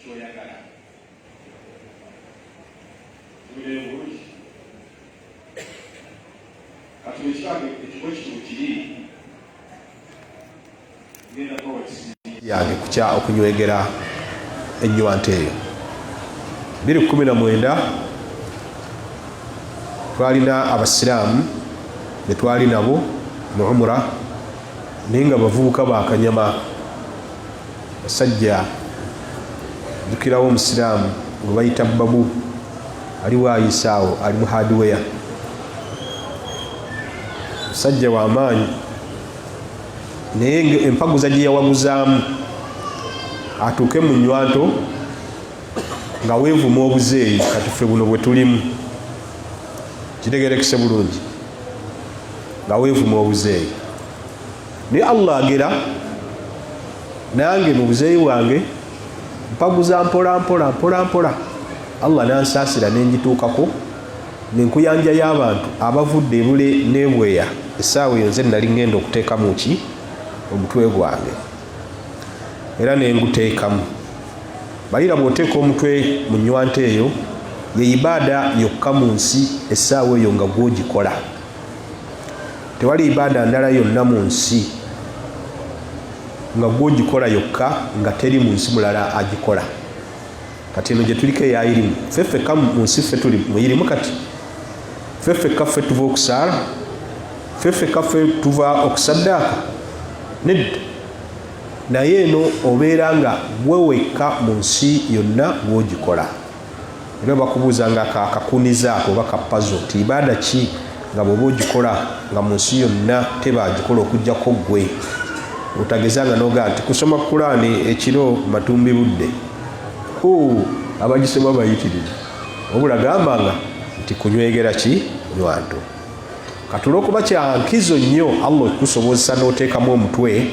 kyoyagala bulungi kati ekigambo ekigo kino kiri yange kukya okunywegera ennywanto eyo 2019 twalina abasiraamu ne twali nabo mu umra naye nga bavubuka bakanyama basajja dukirawo omusiraamu gwe bayita babu aliwo ayisaawo ali mu hardware musajja w'amaanyi naye empaguza gye yawaguzaamu atuuke mu nnywanto nga weevuma obuzeeyi kati ffe buno bwe tulimu kitegerekese bulungi nga weevuma obuzeeyi naye Allah agera nange mu buzeeyi bwange mpaguza mpola Allah nansaasira nenjituukako nenkuyanja y'abantu abavudde ebule n'ebweya essaawa eyo nze nali ngenda okuteekamu ki omutwe gwange era nenguteekamu balira bw'oteeka omutwe mu nnywanto eyo ye ibaada yokka mu nsi essaawa eyo nga gwogikola tewali ibaada ndala yonna mu nsi nga gwogikola yokka nga teri mu nsi mulala agikola kati eno gye tuliko eyayirimu ffeffekka mu nsi ffe tuli muyirimu kati ffeffekka ffe tuva okusaala ffeffekka ffe tuva okusaddaaka nedda naye eno obeera nga wewekka mu nsi yonna gwogikola era bakubuuza nga kakuniza ako oba kapazo ti ibaada ki nga bw'oba ogikola nga mu nsi yonna tebagikola okugjako ggwe otagezanga noga nti kusoma Kulaani ekiro matumbi budde abagisoma bayitirire obula gambanga nti kunywegera ki nnywanto katula okuba kyankizo nnyo Allah okusobozesa n'oteekamu omutwe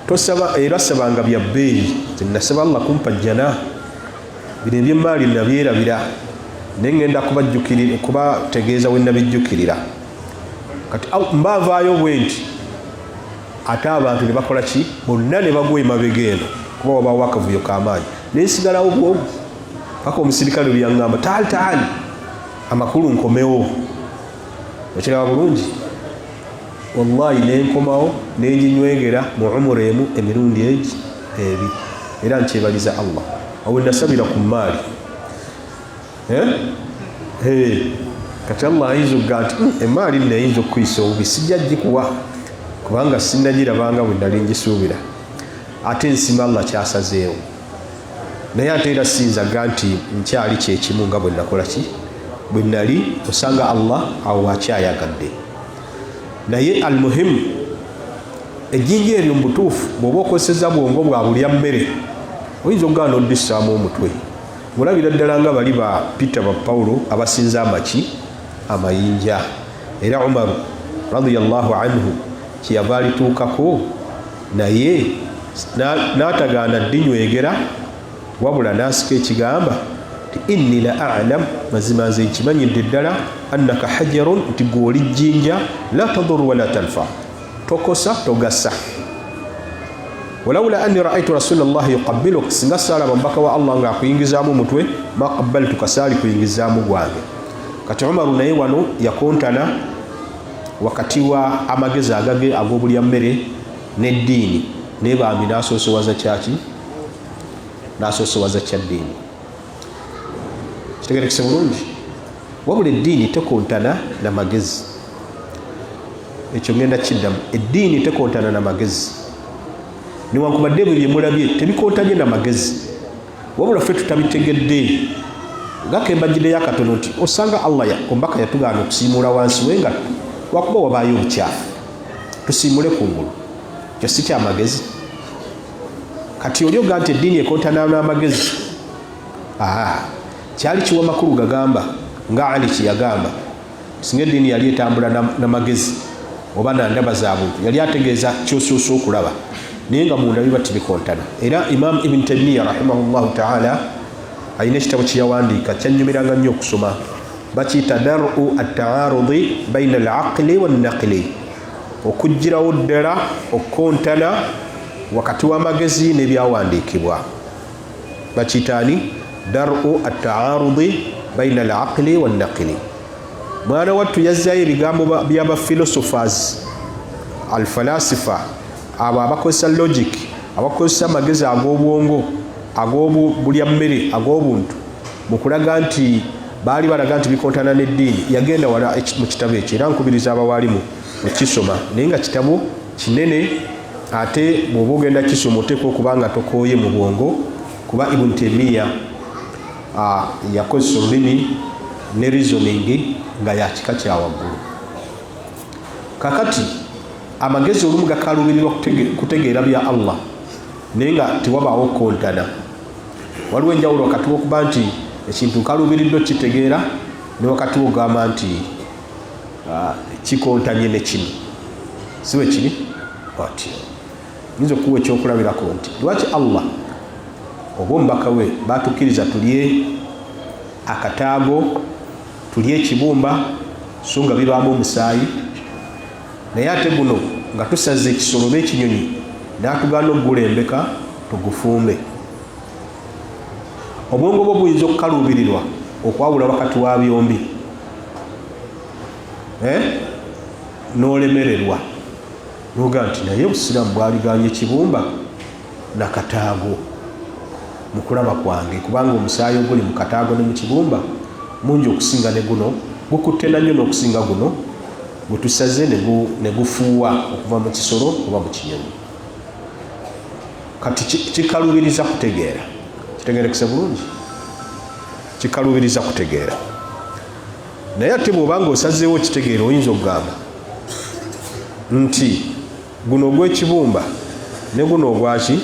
tosaba era sabanga bya bbeeyi nasaba Allah kumpajjana bino ebyemmaali nabyerabira naye ngenda kubategeeza we nabijjukirira kati mbavaayo bwe nti ate abantu ne bakola ki bonna ne bagwa emabega eno kuba wabaawo akavuyo k'amaanyi naye nsigalawo bwobu paka omusirikale byaŋŋamba taali amakulu nkomewo okiraba bulungi wallahi nenkomawo nenginywegera mu umura emu emirundi egi ebiri era nkyebaliza Allah awo nasabira ku maali kati Allah ayinza okuga nti emaali nno eyinza okuyisa obubi sijja gikuwa kubanga sinnagirabanga bwe nali ngisuubira ate nsima Allah kyasazeewo naye ate era sinzaga nti nkyali kyekimu nga bwe nakola ki bwe nali osanga Allah awo wakyayagadde naye almuhimu ejjinja eryo mu butuufu bw'oba okozeseza bwongo bwa bulya mmere oyinza okugaana oddissaamu omutwe mulabira ddala nga bali ba Peter ba Pawulo abasinza amaki amayinja era Umaru radiyallahu anhu kyeyava alituukako naye n'atagaana ddinyweegera wabula n'asika ekigamba nti inni la a'lam mazima nze nkimanyidde ddala annaka hajarun nti gw'oli jjinja la tadurru wala tanfa tokosa togasa walawula anni ra'aytu rasulallahi yuqabbiluk singa saalaba mbaka wa Allah ng'akuyingizaamu omutwe ma qabbaltu kasaali kuyingizaamu gwange kati Umaru naye wano yakontana wakati wa amagezi agage ag'obulya mmere n'eddiini naye bambi n'asoosowaza kyaki n'asoosowaza kya ddiini kitegerekese bulungi wabula eddiini tekontana n'amagezi ekyo ngenda kiddamu eddiini tekontana n'amagezi newankubadde bwe byemulabye tebikontanye n'amagezi wabula ffe tutabitegedde nga kembagiddeyo akatono nti osanga Allah ombaka yatugaana okusiimuula wansi w'engatto wakuba wabaayo obukyafu tusiimule kungulu kyo si kyamagezi kati oli oga nti eddiini ekontana n'amagezi kyali kiwa makulu gagamba nga Ali kyeyagamba singa eddiini yali etambula n'amagezi oba nandaba za buntu yali ategeeza kyosoosa okulaba naye nga munda biba tibikontana era Imam Ibn Taymiyyah rahimahullahu ta'ala alina ekitabo kyeyawandiika kyannyumiranga nnyo okusoma bakiyita daru at-ta'arudi baina al-aqli wan-naqli okugirawo ddala okukontana wakati w'amagezi n'ebyawandiikibwa. Bakiyitaani daru at-ta'arudi baina al-aqli wan-naqli. Mwana wattu yazzaayo ebigambo by'abaphilosophers, alfalasifa, abo abakozesa logic, abakozesa amagezi ag'obwongo, ag'obulya mmere, ag'obuntu, mu kulaga nti baali balaga nti bikontana n'eddiini. Yagenda wala mu kitabo ekyo era nkubiriza abawaalimu okisoma, naye nga kitabo kinene ate bw'oba ogenda kisoma oteekwa okuba nga tokooye mu bwongo, kuba Ibn Taymiyyah yakozesa olulimi ne reasoning nga yakika kya waggulu. Kakati amagezi olumu gakaluubirirwa kutegeera bya Allah naye nga tewabaawo kontana. Waliwo enjawulo wakati w'okuba nti ekintu kaluubiriddwa kitegeera ne wakati w'ogamba nti kikontanye ne kino. Si bwe kiri? Atyo nyinza okuwa ekyokulabirako nti lwaki Allah oba omubaka we baatukkiriza tulye akataago, tulye ekibumba so nga bibaamu omusaayi, naye ate guno nga tusaze ekisolo oba ekinyonyi n'atugaana okugulembeka tugufumbe. Obwongo bwo buyinza okukaluubirirwa okwawula wakati wa byombi, n'olemererwa n'oga nti naye obusiraamu bwaliganye ekibumba nakataago mu kulaba kwange, kubanga omusaayi oguli mu kataago ne mu kibumba mungi okusinga ne guno, gukutte nannyo n'okusinga guno gwe tusaze ne gufuuwa okuva mu kisolo oba mu kinyonyi. Kati kikaluubiriza kutegeera. Kitegeerekese bulungi? Kikaluubiriza kutegeera. Naye ate bw'oba ng'osazeewo kitegeera oyinza okugamba nti guno ogw'ekibumba ne guno ogwaki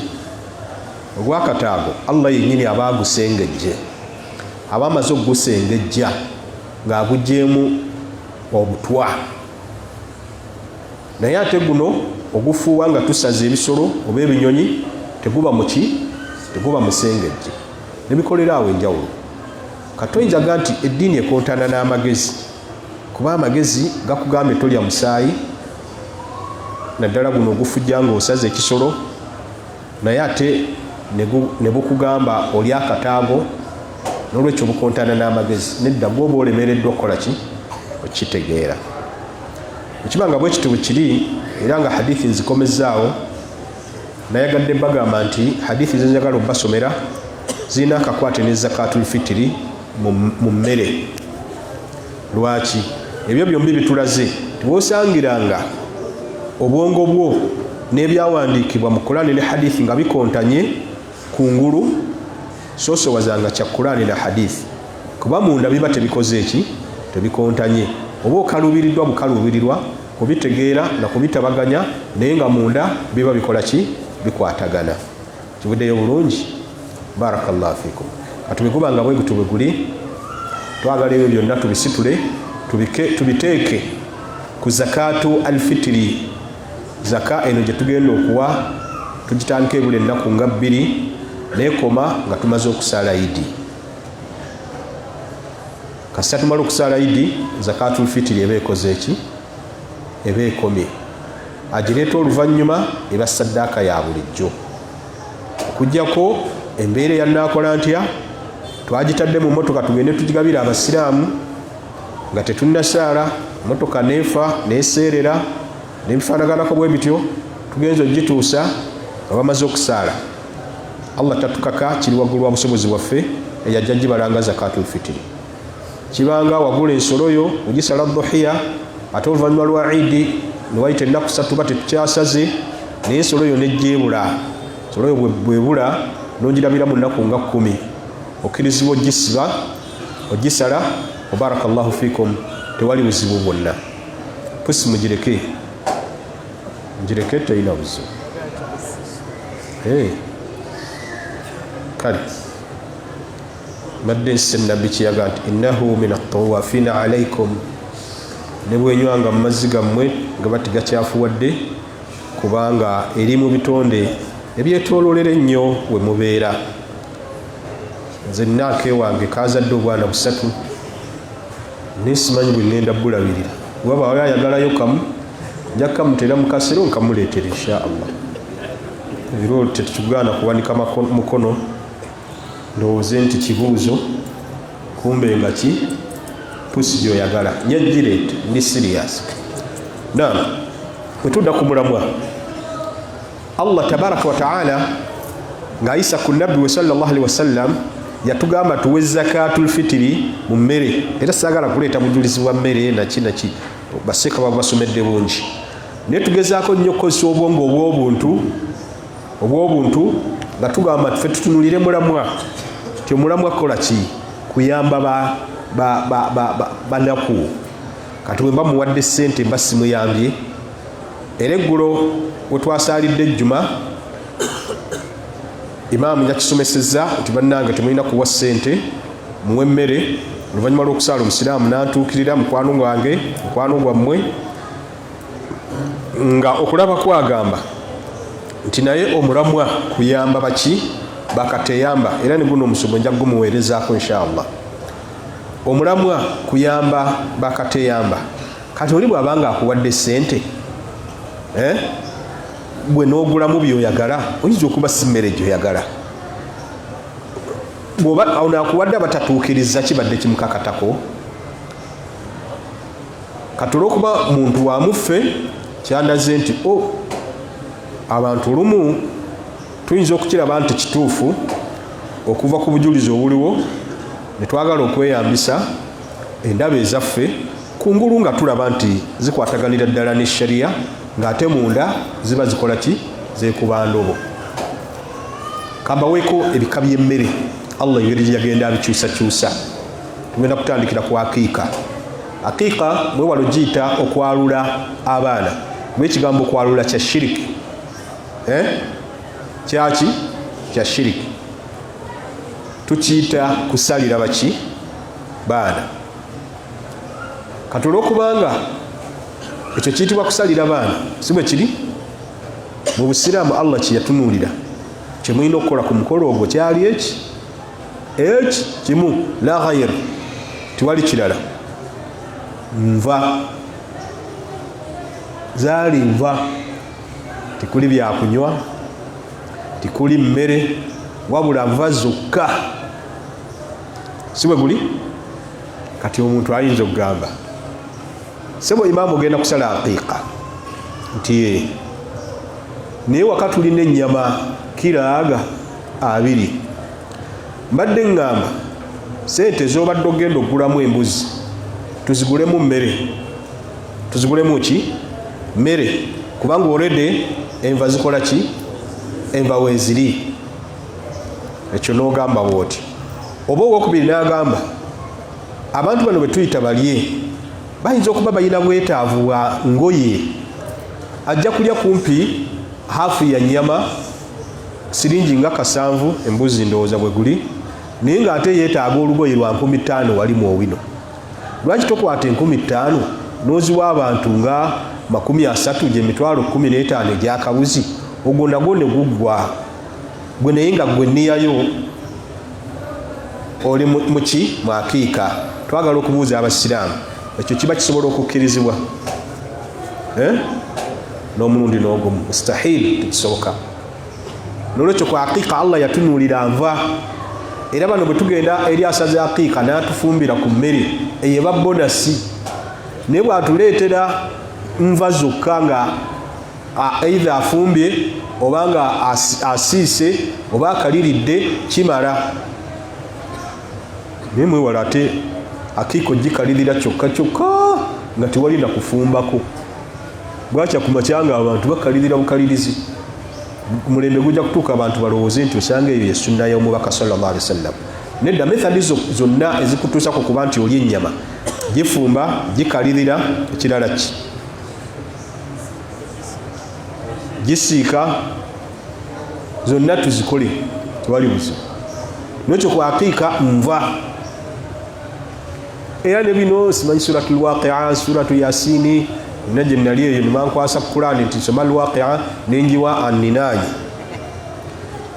ogw'akataago Allah yennyini aba agusengejje, aba amaze okugusengejja ng'aguggyeemu obutwa. Naye ate guno ogufuuwa nga tusaze ebisolo oba ebinyonyi teguba muki, teguba musengejje. Nebikolera awo enjawulo. Katoyinza ga nti eddiini ekontana n'amagezi, kuba amagezi gakugambye tolya musaayi, naddala guno ogufujja ng'osaze ekisolo, naye ate ne bukugamba oli akataago, n'olwekyo bukontana n'amagezi. Nedda bw'oba olemereddwa okukola ki? Okitegeera. Ekibanga bwe kiti bwe kiri, era nga hadithi nzikomezzaawo, nayagadde bagamba nti hadithi zenjagala obbasomera zirina akakwate ne zakatul fitiri mu mmere. Lwaki? Ebyo byombi bitulaze tiwoosangiranga obwongo bwo n'ebyawandiikibwa mu Qur'ani ne hadithi nga bikontanye kungulu, soosowazanga kya Qur'ani na hadithi, kuba munda biba tebikoze eki? Tebikontanye. Oba okaluubiriddwa bukaluubirirwa kubitegeera na kubitabaganya, naye nga munda biba bikola ki? Bikwatagana. Kibuddeyo bulungi? Barakallahu fikum. Katubikuba nga bwe gutu bwe guli, twagala ebyo byonna tubisitule tubiteeke ku zakatu alfitiri. Zaka eno gye tugenda okuwa tugitandika ebula ennaku nga 2 n'ekoma nga tumaze okusala Idi. Kasita tumala okusala Idi, zakatul fitiri eba ekoze eki? Eba ekomye. Agireeta oluvannyuma eba saddaaka ya bulijjo. Okuggyako embeera yannaakola ntya? Twagitadde mu mmotoka tugende tugigabira abasiraamu nga tetunnasaala, mmotoka neefa neeseerera n'ebifaanaganako bwe bityo, tugenza ogituusa nga bamaze okusaala. Allah tatukaka, kiri waggulu wa busobozi bwaffe, eyajja gibalanga zakatul fitiri. Kibanga wagula ensolo yo ogisala dhuhiya, ate oluvannyuma lwa Idi ne wayita ennaku 3 ba tetukyasaze, naye ensolo yo nejjeebula. Ensolo yo bwebula n'ogirabira mu nnaku nga 10, okkirizibwa ogisiba ogisala. Barakallahu fikum, tewali buzibu bwonna. Pusi mugireke, mugireke terina buzibu. Kale madde nsi nabbi kiyaga nti innahu min at-tawafina alaykum, ne bwenywanga mu mazzi gammwe nga batigakyafuwadde, kubanga eri mu bitonde ebyetooloolera ennyo we mubeera. Nze nnaaka ewange kazadde obwana 3 nesimanyi bwe ngenda bulabirira. Waba ayagalayo kamu nja kamutera mu kasero nkamuleetera insha Allah. ebiro tetugaana kuwanika mukono ndowooze nti kibuuzo kumbe nga ki pusi gyoyagala nyajjirete ndi serious. Naam, bwetudda ku mulamwa Allah tabaraka wa taala ng'ayisa ku nabbi we sallallahu alaihi wasallam yatugamba tuwe zakatul fitiri mu mmere, era saagala kuleeta bujulizi bwa mmere naki baseka babasomedde bungi, naye tugezaako nnyo okukozesa obwongo obw'obuntu nga tugamba ffe tutunulire mulamwa ti omulamwa kukola ki kuyamba banaku. Kati bwe mba muwadde ssente mba simuyambye. Era eggulo we twasaalidde ejjuma imaamu yakisomesezza nti bannange temulina kuwa ssente muwe emmere. Oluvannyuma lw'okusaala omusiraamu n'antuukirira mukwano gwammwe nga okulaba kwagamba nti naye omulamwa kuyamba baki bakateyamba, era ne guno omusomo nja gumuweerezaako inshallah. Omulamwa kuyamba bakateyamba. Kati oli bw'abanga akuwadde ssente bwe n'ogulamu byoyagala oyinza okuba si mmere gyoyagala. Bw'oba ono akuwadde abatatuukiriza kibadde kimukakatako. Kati olw'okuba muntu wamuffe kyandaze nti abantu lumu tuyinza okukiraba nti kituufu okuva ku bujulizi obuliwo ne twagala okweyambisa endaba ezaffe kungulu nga tulaba nti zikwataganira ddala ne sharia ng'ate munda ziba zikola ki zeekuba ndobo. Kambaweeko ebika by'emmere Allah engeri yagenda abikyusakyusa. Tugenda kutandikira ku aqiika. Aqiika mwewala ogiyita okwalula abaana kuba ekigambo okwalula kya shiriki. Kyaki kya shiriki. Tukiyita kusalira baki baana. Kati olw'okubanga ekyo kiyitibwa kusalira baana si bwe kiri mu busiraamu, Allah kye yatunuulira kye mulina okukola ku mukolo ogwo kyali eki kimu la ghayr, tiwali kirala. Nva zaali nva, tikuli byakunywa, tikuli mmere, wabula nva zokka. Si bwe guli? Kati omuntu ayinza okugamba sebo imaamu ogenda kusala aqiika nti naye waka tulina ennyama kiraaga 2. Mbadde ngamba sente z'obadde ogenda okugulamu embuzi tuzigulemu mmere, tuzigulemu ki mmere, kubanga already enva zikola ki, enva weeziri. Ekyo n'ogamba bw'oti. Oba owokubiri n'agamba abantu bano bwe tuyita balye bayinza okuba balina bwetaavu bwa ngoye, ajja kulya kumpi hafu ya nnyama siringi nga 7 embuzi ndowooza bwe guli, naye ng'ate yeetaaga olugoye lwa 5000 walimu owino. Lwaki tokwata 5000 n'oziwa abantu nga 30 gye mitwalo 15 egyakabuzi, ogwo nagwo ne guggwa gwe, naye nga gwe nniyayo oli muki mu aqiika. Twagala okubuuza abasiraamu ekyo kiba kisobola okukkirizibwa n'omulundi n'ogumu? Mustahil, tekisoboka. N'olwekyo ku aqiika Allah yatunuulira nva, era bano bwe tugenda eri asaze aqiika n'atufumbira ku mmere eyeba bonasi, naye bw'atuleetera nva zokka nga either afumbye oba nga asiise oba akaliridde kimala. Naye mwewala ate aqiika ogikalirira kyokka nga tewali na kufumbako. Bwakya ku makya nga abantu bakalirira bukalirizi, mulembe gujja kutuuka abantu balowooze nti osanga eyo yesunna y'omubaka sallallahu alaihi wasallam. Nedda methodi zonna ezikutuusako kuba nti oli ennyama gifumba gikalirira, ekirala ki gisiika, zonna tuzikole, tewali buzibu. N'ekyo ku aqiika nva. Era ne bino simanyi suratul waqi'a, suratu yasini, naje nali eyo nimankwasa Qur'ani nti soma al-waqi'a nenjiwa an-ninaj.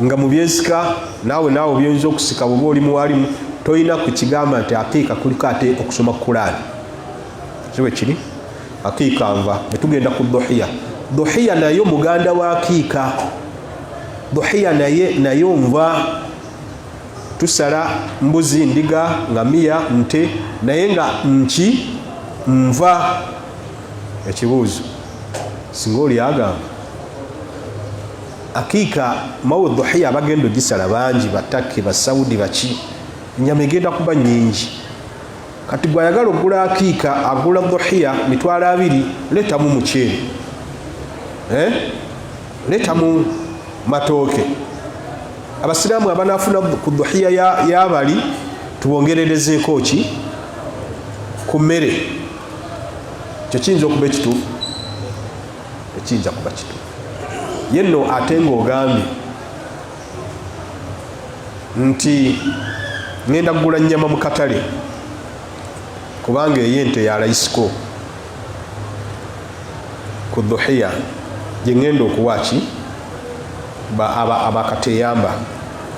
Nga mu byesika naawe byonza okusika bwoba oli muwalimu toyina kukigamba nti aqiika kuliko ate okusoma Qur'ani. Kiwe kiri aqiika nva. Netugenda ku dhuhiya. Dhuhiya nayo muganda wa aqiika. dhuhiya nayo nva. Tusala mbuzi, ndiga, ngamia, nte naye nga nva. Ekibuuzo singa oli agamba akika mawe dhuhiya abagenda ogisala bangi, batake, basaudi, baki, ennyama egenda kuba nyingi. Kati gwayagala okugula akika agula dhuhiya $200, letamu muceere, letamu matooke. Abasiraamu abanafuna ku dhuhiya y'abali tubongererezeeko ki ku mmere. Ekyo kiyinza okuba ekituufu, tekiyinza kuba kituufu. Yenno ate ng'ogambye nti ngenda kugula nnyama mu katale kubanga ey'ente ya layisiko ku dhuhiya gye ngenda okuwaki abakateyamba,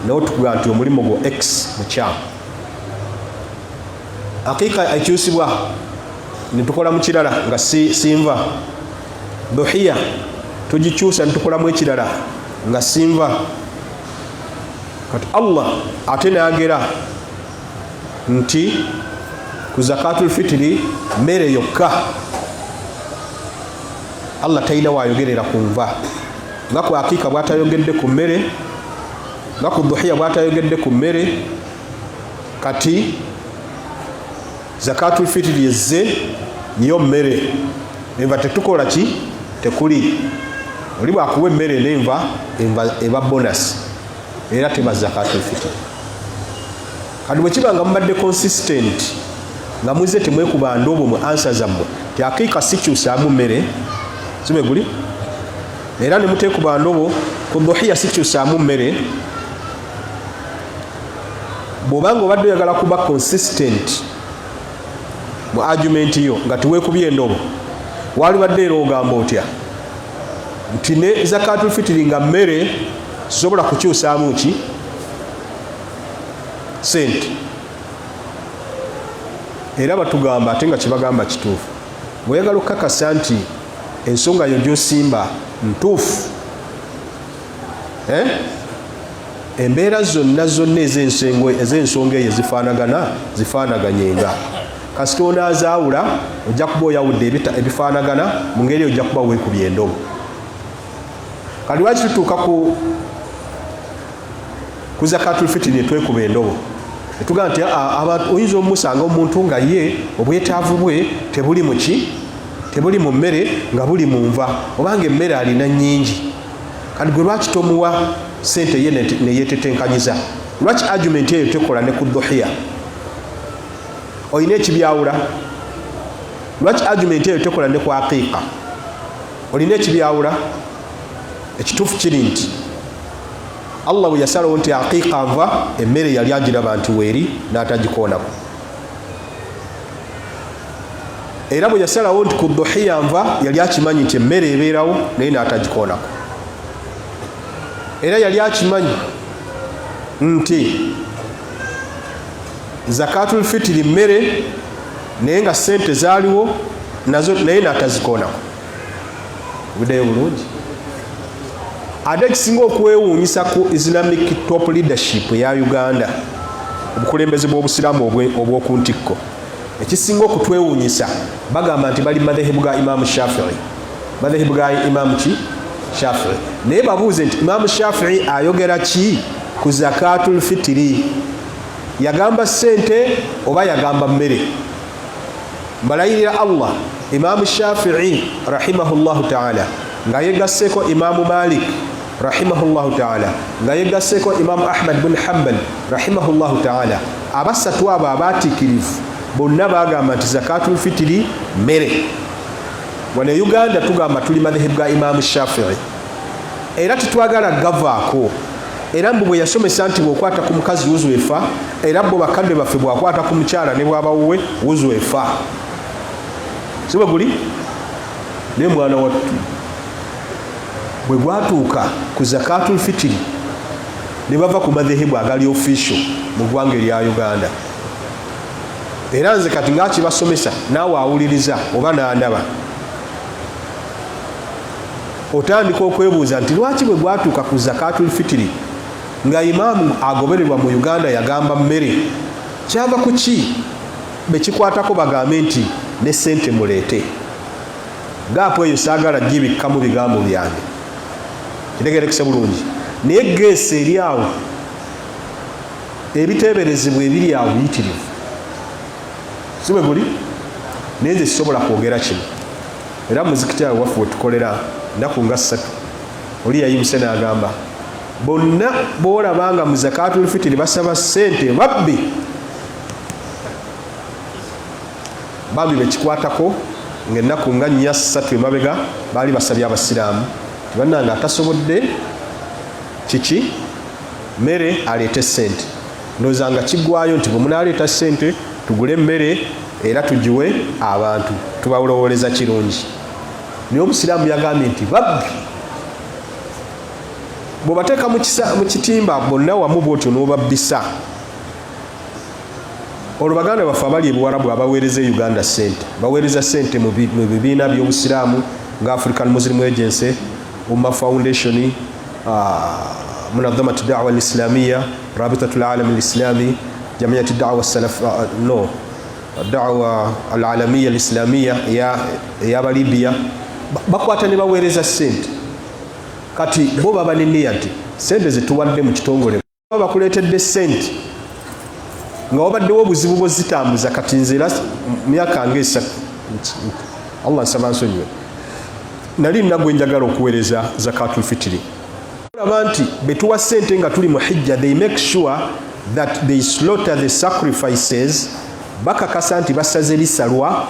nawe tukugaa nti omulimu gwo X mukyamu. Akika ekyusibwa nitukola mu kirala nga sinva. Dhuhiya tugikyusa nitukolamu ekirala nga sinva. Kati Allah ate n'agera nti ku zakatul fitiri mmere yokka. Allah talina waayogerera ku nva, nga ku akika bw'atayogedde ku mmere, nga ku dhuhiya bw'atayogedde ku mmere. Kati zakatul fitiri yezze niyo mmere, enva tetukola ki, tekuli. Oli bwakuwa emmere n'enva, eba bonus era teba zakatul fitiri. Kati bwe kiba nga mubadde consistent nga mwize temwekuba ndoobo mu ansa zammwe ti akika sikyusaamu mmere, sibe guli, era ne muteekuba ndoobo ku dhuhiya sikyusaamu mmere, bw'obanga obadde oyagala kuba consistent mu argument yo nga tiweekubye endoobo, waali badde era ogamba otya nti ne zakatul fitiri nga mmere sobola kukyusaamu ki sente. Era batugamba ate nga kibagamba kituufu. Bw'oyagala okukakasa nti ensonga yo gy'osimba ntuufu, embeera zonna ez'ensonga eyo zifaanaganyenga. Kasita onaazaawula ojja kuba oyawudde ebifaanagana mu ngeri ojja kuba weekubye endobo. Kati lwaki tutuuka ku zakatul fitiri ne twekuba endobo? Netugaa nti oyinza omusanga omuntu nga ye obwetaavu bwe tebuli mu ki, tebuli mu mmere nga buli mu nva, obanga emmere alina nnyingi. Kati gwe lwaki tomuwa sente ye ne yeetetenkanyiza? Lwaki argument eyo tekola ne ku dhuhiya? Olina ekibyawula. Lwaki argument eyo tekola ne ku aqiiqa? Olina ekibyawula. Ekituufu kiri nti Allah bwe yasalawo nti aqiiqa nva, emmere yali agiraba nti weeri n'atagikoonako. Era bwe yasalawo nti ku dhuhiya nva, yali akimanyi nti emmere ebeerawo naye n'atagikoonako. Era yali akimanyi nti zakatul fitiri mmere naye nga sente zaaliwo nazo naye n'atazikoonako. Buddeyo bulungi. Ate ekisinga okwewuunyisa ku Islamic top leadership ya Uganda, obukulembeze bw'obusiraamu obw'oku ntikko, ekisinga okutwewuunyisa bagamba nti bali madhehebu ga Imam Shafi'i. Madhehebu ga Imam ki? Shafi'i. Naye babuuze nti Imam Shafi'i ayogera ki ku zakatul fitiri? Yagamba sente oba yagamba mmere? Mbalayirira Allah, Imam Shafi'i rahimahullahu ta'ala nga yegasseeko Imam Malik rahimahullahu ta'ala, nga yegasseeko Imam Ahmad bin Hanbal rahimahullahu ta'ala, abasatu abo abaatiikirivu bonna bagamba nti zakatul fitiri mmere. Wano e Uganda tugamba tuli madhehebu ga Imam Shafi'i, era titwagala gavaako. Era mbu bwe yasomesa nti bw'okwata ku mukazi wuzu efa, era bo bakadde baffe bw'akwata ku mukyala ne bw'abawuwe wuzu efa. Siba guli? Ne mwana wattu bwe gwatuuka ku zakatul fitiri ne bava ku madhehebu agali official mu ggwanga erya Uganda. Era nze kati ng'akibasomesa naawe awuliriza oba n'andaba. otandika okwebuuza nti lwaki bwe gwatuuka ku zakatul fitiri nga imaamu agobererwa mu Uganda yagamba mmere kyava ku ki bekikwatako bagambe nti ne ssente muleete gaapu eyo saagala gibikkamu bigambo byange kitegerekese bulungi naye geesi eri awo ebiteeberezebwa ebiri awo biyitirivu si bwe guli naye nze sisobola kwogera kino era muzikiti awo waffe wetukolera nnaku nga 3 oli yayimuse n'agamba bonna boolabanga mu zakatul fitiri basaba ssente babbi bekikwatako ng'ennaku nga 3 emabega baali basabye abasiraamu bannanga atasobodde kiki mmere aleete ssente ndowooza nga kiggwayo nti bwe munaaleeta ssente tugule emmere era tugiwe abantu tubawolowoleza kirungi naye omusiraamu yagambye nti babbi bw'obateeka mu kitimba bonna wamu bwotyo n'obabbisa olwo baganda baffe abali ebuwarabu abaweereza Uganda ssente baweereza ssente mu bibiina by'obusiraamu nga African Muslim Agency, Umma Foundation, Munadhamat Da'wa al-Islamiyya, Rabitatul Alam al-Islami, Jamiyat Da'wa Da'wa al-Alamiyya al-Islamiyya ya Libya bakwata ne baweereza ssente kati bo baba n'enniya nti ssente zetuwadde mu kitongole bakuleetedde ssente nga wabaddewo obuzibu bwozitambuza kati nze era myaka nga 3 Allah nsaba nsonyiwe nali nagwe njagala okuweereza zakatul fitiri olaba nti betuwa ssente nga tuli mu hijja they make sure that they slaughter the sacrifices bakakasa nti basaze lisalwa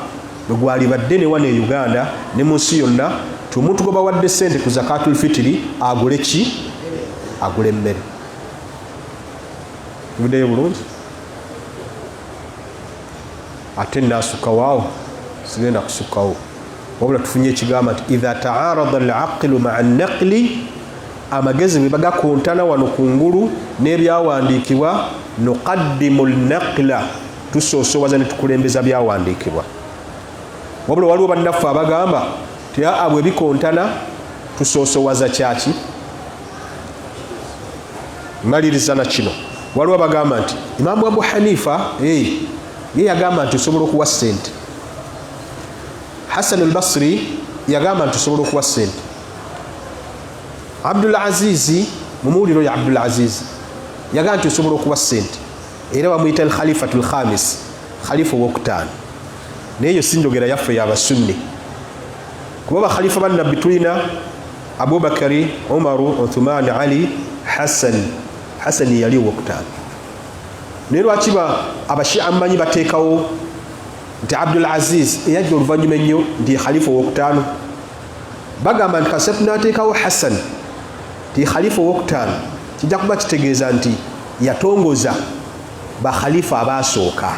bwe gwali badde ne wane Uganda ne mu nsi yonna omuntu gwe bawadde ssente ku zakatul fitiri agule ki agule emmere buddeyo bulungi ate naasukawaawo sigenda kusukkawo wabula tufunye ekigamba nti idha taarada al-aqlu ma'a an-naqli amagezi bwe bagakontana wano kungulu n'ebyawandiikibwa nuqaddimu al-naqla tusoosowaza ne tukulembeza byawandiikibwa wabula waliwo bannaffe abagamba ti bwe bikontana tusoosowaza kyaki maliriza na kino waliwo bagamba nti Imaamu Abu Hanifa ye yagamba nti osobola okuwa ssente Hassan al-Basri yagamba nti osobola okuwa ssente Abdul Aziz mumuwuliro ya Abdul Aziz yagamba nti osobola okuwa ssente era bamuyita al-Khalifatul Khamis khalifa owokutaano naye eyo si njogera yaffe y'abasunni kuba bakhalifa bannabbi tulina Abubakari, Umaru, Uthman, Ali, Hassan yali owokutaano naye lwaki abashia mmanyi bateekawo nti Abdul Aziz eyajja oluvannyuma ennyo nti khalifa owokutaano bagamba nti kasatu n'ateekawo Hassan nti khalifa owokutaano kijja kuba kitegeeza nti yatongoza bakhalifa abaasooka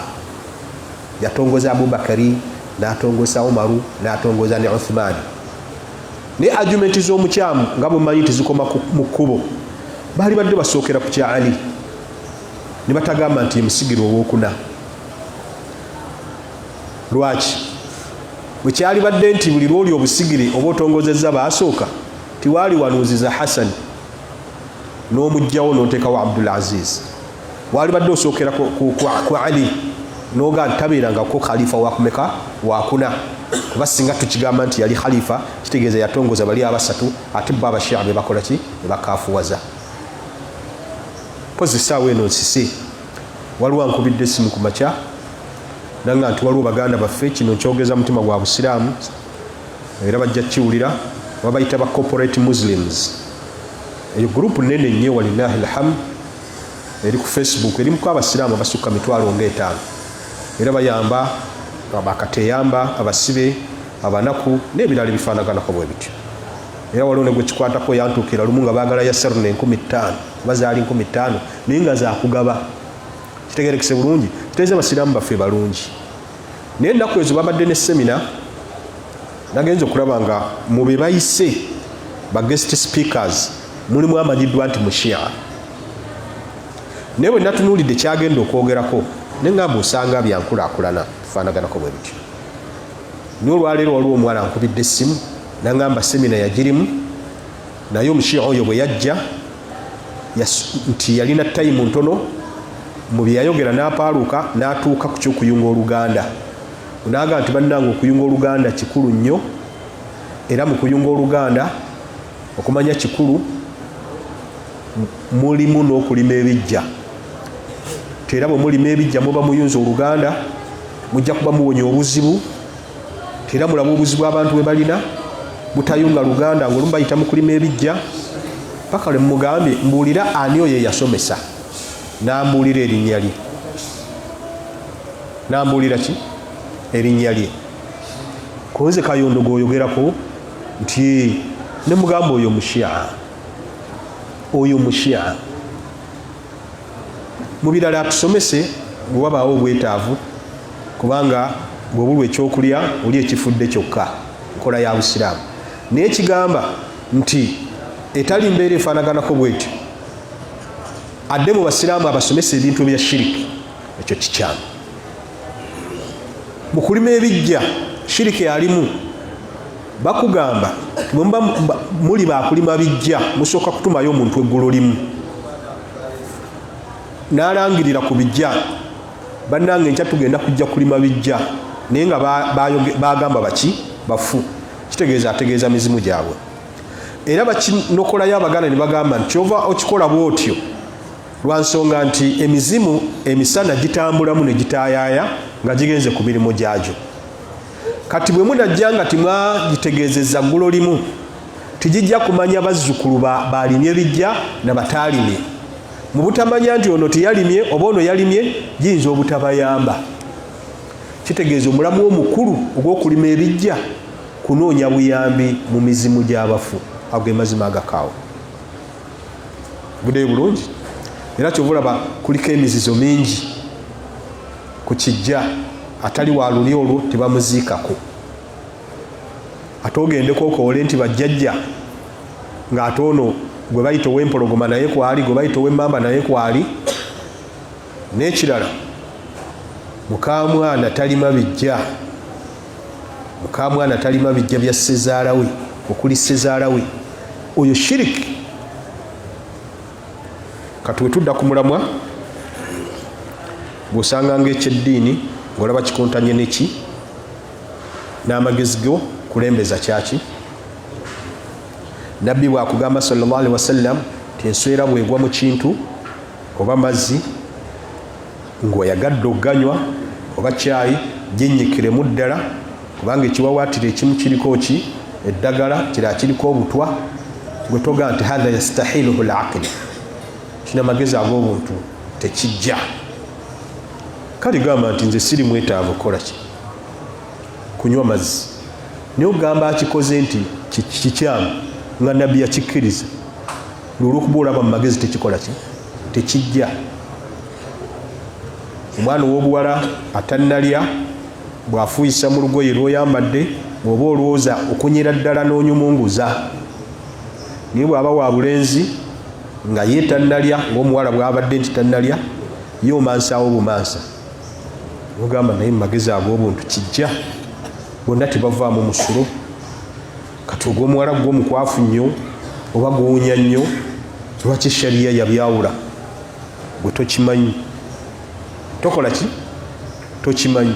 yatongoza Abubakari n'atongoza Umaru n'atongoza ne Uthman naye argumenti z'omukyamu nga bwemanyi tezikoma mu kkubo baali badde basookera ku kya Ali ne batagamba nti musigire owokuna lwaki bwe kyali badde nti buli lwoli obusigire oba otongozezza baasooka tiwaali wanuuziza Hassan n'omugjawo n'oteekawo Abdul Aziz waali badde osookera ku Ali n'oga tabeeranga ko khalifa wakumeka wakuna kuba singa tukigamba nti yali khalifa kitegeeza yatongoza bali abasatu ate bo abashia be bakola ki ne bakaafuwaza pozi saawa eno nsisi waliwo ankubidde essimu ku makya nanga nti waliwo baganda baffe kino nkyogeza mutima gwa busiraamu era bajja kiwulira babayita ba corporate muslims eyo gurupu nene nnyo walillahi alhamd eri ku Facebook erimuko abasiraamu abasukka 5,000 era bayamba bakateyamba abasibe abanaku n'ebirala bifaanaganako bwe bityo era waliwo ne gwe kikwatako yantuukira lumu nga baagala yasaruna 15,000 bazaali 15,000 naye nga zaakugaba kitegerekese bulungi kitegeeza abasiraamu baffe balungi naye ennaku ezo babadde ne semina nagenza okulaba nga mu be bayise ba guest speakers mulimu amanyiddwa nti mushia naye bwe natunuulidde kyagenda okwogerako nengamba osanga byankulaakulana tufaanaganako bwe bityo naye olwaleero waliwo omuwala ankubidde essimu nangamba semina yagirimu naye omushia oyo bwe yajja nti yalina tayimu ntono mu bye yayogera n'apaaluka n'atuuka ku ky'okuyunga oluganda. Unaaga nti bannange okuyunga oluganda kikulu nnyo, era mu kuyunga oluganda okumanya kikulu mulimu n'okulima ebijja. Era bwe mulima ebijja muba muyunza oluganda mujja kuba muwonya obuzibu. Era mulaba obuzibu abantu bwe balina butayunga luganda ng'olumu bayita mu kulima ebijja. Paka lwe mugambye mbuulira ani oyo yasomesa n'ambuulira erinnya lye. N'ambuulira ki? Erinnya lye. Konze Kayondo gw'oyogerako nti ne mugamba oyo mushia. Oyo mushia. Mu birala tusomese bwe wabaawo obwetaavu, kubanga bw'obulwa ekyokulya oli ekifudde kyokka, nkola ya Busiraamu. Naye kigamba nti etali mbeera efaanaganako bwetyo, adde mu Basiraamu abasomesa ebintu bya shiriki, ekyo kikyamu. Mu kulima ebijja shiriki alimu, bakugamba bwe muba muli baakulima bijja musooka kutumayo omuntu eggulo limu n'alangirira ku bijja, bannange enkya tugenda kujja kulima bijja, naye nga bagamba baki bafu, kitegeeza ategeeza mizimu gyabwe. Era bakinokolayo Abaganda ne bagamba nti kyova okikola bw'otyo lwa nsonga nti emizimu emisana gitambulamu ne gitaayaaya nga gigenze ku mirimu gyagyo. Kati bwe munajja nga timwagitegeezezza ggulo limu, tijijja kumanya bazzukulu balimye ebijja na bataalimye. Mu butamanya nti ono teyalimye oba ono yalimye, giyinza obutabayamba. Kitegeeza omulamu omukulu ogw'okulima ebijja kunoonya buyambi mu mizimu gy'abafu. Ago ge mazima agakaawo. Budde bulungi. Era kyovulaba kuliko emizizo mingi ku kijja, atali wa luli olwo tebamuziikako. Ate ogendeko okowole nti bajjajja ng'ate ono gwe bayita ow'empologoma naye kwali, gwe bayita ow'emmamba naye kwali. N'ekirala, mukamwana talima bijja. Mukamwana talima bijja bya ssezaala we, okuli ssezaala we. Oyo shiriki. Kati we tudda ku mulamwa, bw'osanga ng'ekyeddiini ng'olaba kikontanye neki n'amagezi go kulembeza kyaki. Nabbi bw'akugamba sallallahu alaihi wasallam ti enswera bw'egwa mu kintu oba mazzi ng'oyagadde okuganywa oba caayi, gyennyikiremu ddala, kubanga ekiwawaatiro ekimu kiriko ki eddagala, kirala kiriko obutwa. Gwe toga nti hadha yastahiluhu al-aqli, kina amagezi ag'obuntu tekijja. Kale gamba nti nze siri mwetaavu kukola ki? Kunywa mazzi. Naye ogamba akikoze nti kikyamu nga Nabbi yakikkiriza, olw'okuba olaba mu magezi tekikola ki? Tekijja. Omwana ow'obuwala atannalya bw'afuuyisa mu lugoye lw'oyambadde, bw'oba olwoza okunyera ddala n'onyumunguza. Naye bw'aba wa bulenzi nga ye tannalya, ng'omuwala bw'abadde nti tannalya, ye omansaawo bumansa. Ogamba naye mu magezi ag'obuntu kijja. Bonna tebavaamu musulo. Kati ogw'omuwala gw'omukwafu nnyo oba gw'owunya nnyo, lwaki shariya yabyawula? Gwe tokimanyi. Tokola ki? Tokimanyi.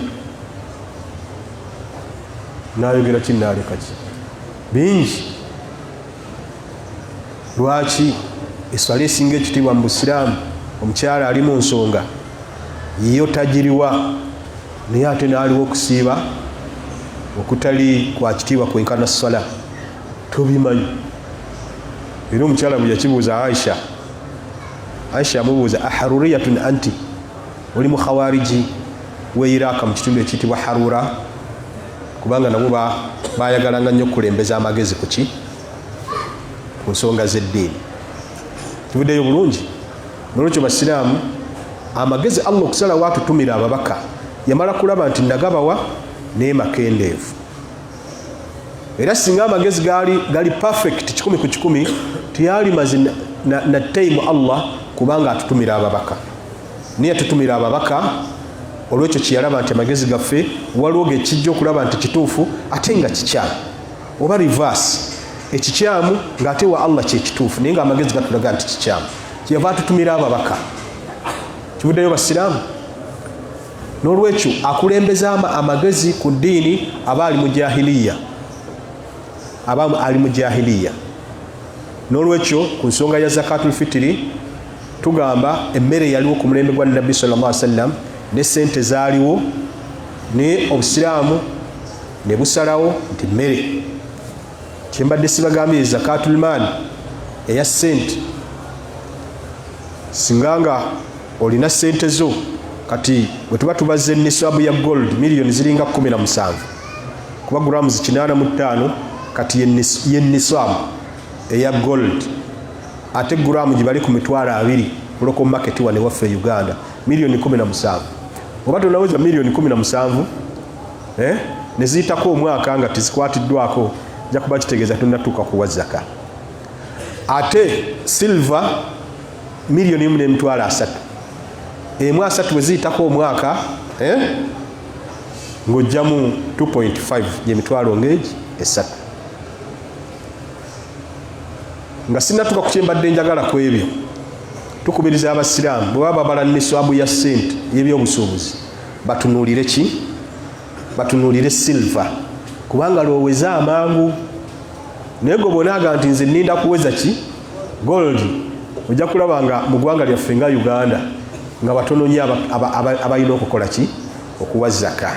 Naayogera ki naaleka ki? Bingi. Lwaki eswala esinga ekitiibwa mu Busiraamu omukyala ali mu nsonga yo tagiriwa, naye ate n'aliwo okusiiba okutali kwa kitiibwa kwenkana ssala? Tobimanyi. Era omukyala bwe yakibuuza Aisha amubuuza aharuriyatun anti, oli mu khawariji w'e Iraq mu kitundu ekiyitibwa Harura, kubanga nabo bayagalanga nnyo okulembeza amagezi ku ki? Ku nsonga z'eddiini. Kivuddeyo bulungi. Nolwekyo Basiraamu amagezi Allah okusalawo atutumira ababaka, yamala kulaba nti nagabawa naye makendeevu. Era singa amagezi gali perfect 100 ku 100, tiyali mazi na time Allah kubanga atutumira ababaka. Naye atutumira ababaka olwekyo kiyalaba nti amagezi gaffe waliwo gekijja okulaba nti kituufu ate nga kikyamu, oba reverse. ekikyamu ng'ate wa Allah kyekituufu naye ng'amagezi gatulaga nti kikyamu kyeva tutumira ababaka kivuddeyo basiraamu n'olwekyo akulembeza amagezi ku ddiini aba ali mu jahiliya n'olwekyo ku nsonga ya zakatul fitiri tugamba emmere yaliwo ku mulembe gwa nabbi sallallahu alaihi wasallam ne sente zaaliwo ne obusiraamu ne busalawo nti mmere kyembadde sibagambye zakatul maali eya sente singanga olina sente zo kati bwe tuba tubaze nisaabu ya gold miliyoni ziringa 17 kuba gulamu 85 kati ye nisaabu eya gold ate gulamu gibali ku mitwalo 2 kuloko market wane waffe Uganda miliyoni 17 oba tunaweza miliyoni 17 neziyitako omwaka nga tizikwatiddwako ja kuba kitegeeza tunatuuka kuwa zaka ate silver miliyoni 1.3 emu 3 weziyitako omwaka ng'ojjamu 2.5 gyemitwalo ngeegi 3 nga sinatuuka ku kyembadde njagala ku ebyo tukubiriza abasiraamu bwe baba babala nisaabu ya sente y'ebyobusuubuzi batunuulire ki batunuulire silver kubanga looweza amangu naye gwe bonaaga nti nze nninda kuweza ki gold ojja kulaba nga mu ggwanga lyaffe nga Uganda nga batono nnyo abalina okukola ki okuwa zaka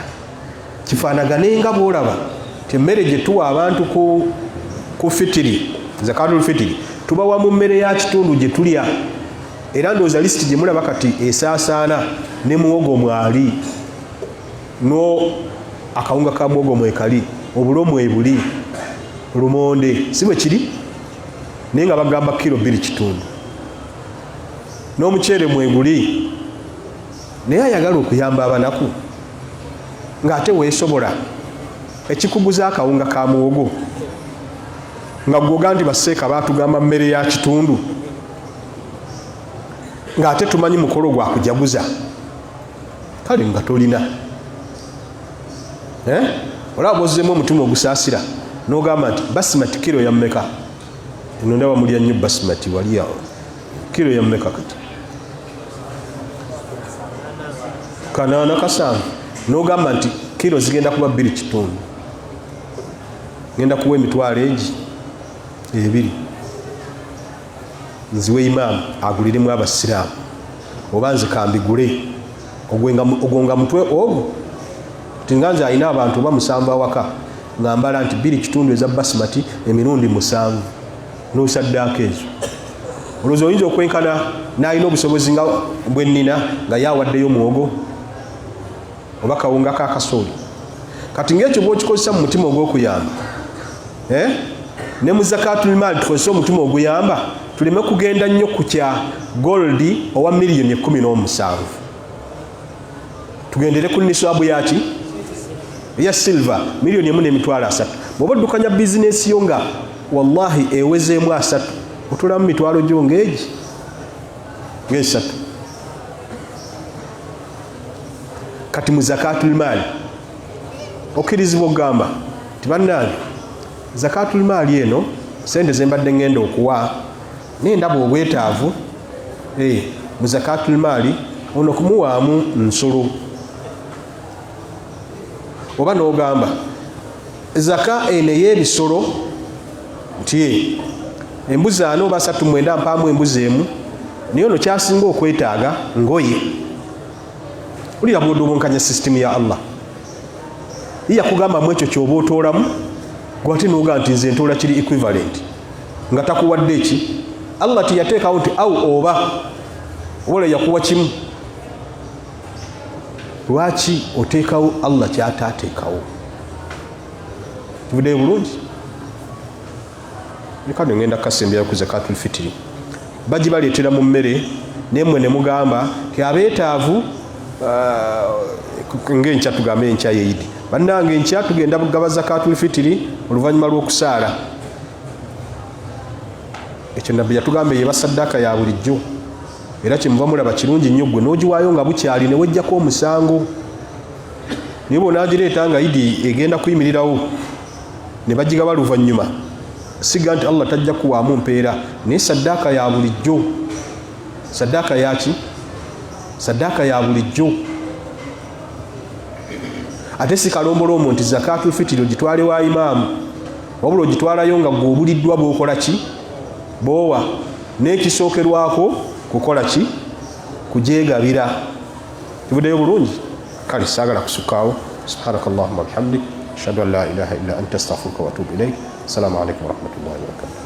kifaanagane nga bw'olaba ti emmere gye tuwa abantu ku fitiri zakatul fitiri tubawa mu mmere ya kitundu gye tulya era ndowooza lisiti gye mulaba kati esaasaana ne muwogo mwali no akawunga ka muwogo mwekali obulo mwebuli lumonde si bwe kiri naye nga bagamba kilo 2 kitundu n'omuceere mweguli naye ayagala okuyamba abanaku ng'ate weesobola ekikuguza akawunga ka muwogo nga gwoga nti baseeka baatugamba mmere ya kitundu ng'ate tumanyi mukolo gwa kujaguza kale nga tolina olaba bozzeemu omutima ogusaasira n'ogamba nti basimati kiro ya mmeka eno ndaba mulya nnyo basimati wali awo kiro ya mmeka kati 8 n'ogamba nti kiro zigenda kuba 2 kitundu ngenda kuwa emitwalo egi 2 nziwe imaamu aguliremu abasiraamu oba nze kambigule ogwo nga mutwe ogwo tinga nze alina abantu oba 7 awaka ngambala nti 2 kitundu eza basimati emirundi 7 n'osaddaako ezo olowooza oyinza okwenkana n'alina obusobozi nga bwe nnina nga yawaddeyo muwogo oba kawunga ka kasooli kati ng'ekyo bw'okikozesa mu mutima ogw'okuyamba ne mu zakatul maali tukozesa omutima oguyamba tuleme kugenda nnyo ku kya goldi owa miliyoni 17 tugendere ku nisaabu yaki ya silver miliyoni 1.3 bw'oba oddukanya bizinesi yo nga wallahi ewezeemu 3 otulamu mitwalo gyo ng'egi ng'esatu kati mu zakatul maali okkirizibwa okugamba tibannange zakatul maali eno sente zembadde ngenda okuwa naye ndaba obwetaavu mu zakatul maali ono kumuwaamu nsolo oba n'ogamba zaka eno ey'ebisolo nti embuzi 4 oba 39 mpaamu embuzi emu naye ono kyasinga okwetaaga ngoye ulira bw'odoobonkanya sisitimu ya Allah yakugamba mu ekyo ky'oba otoolamu gwate n'oga nti nze ntoola kiri equivalent nga takuwadde eki Allah tiyateekawo nti au oba obola yakuwa kimu lwaki oteekawo Allah kyataateekawo tubuddeyo bulungi kano ngenda kasembera ku zakatul fitiri bagibaleetera mu mmere nemwe ne mugamba ti abeetaavu ng'enkya tugambe enkya yeidi bannange enkya tugenda kugaba zakatul fitiri oluvannyuma lw'okusaala ekyo nabbi yatugamba yeba saddaaka ya bulijjo era kyemuva mulaba kirungi nnyo gwe n'ogiwaayo nga bukyali ne wejjako omusango naye bw'onaagireeta nga idi egenda kuyimirirawo ne bagigaba luvannyuma siga nti Allah tajja kuwaamu mpeera naye saddaaka ya bulijjo. Saddaaka yaki? Saddaaka ya bulijjo. Ate si kalombolombo nti zakaatul fitiri ogitwale wa imaamu, wabula ogitwalayo nga gw'obuliddwa bw'okola ki? Bw'owa. N'ekisookerwako kukola ki? Kugyegabira. Kivuddeyo bulungi? Kale saagala kusukkaawo. Subhanakallahumma bihamdik, ashhadu an la ilaha illa anta astaghfiruka wa atubu ilayk. Assalamu alaikum wa rahmatullahi wa barakatuh.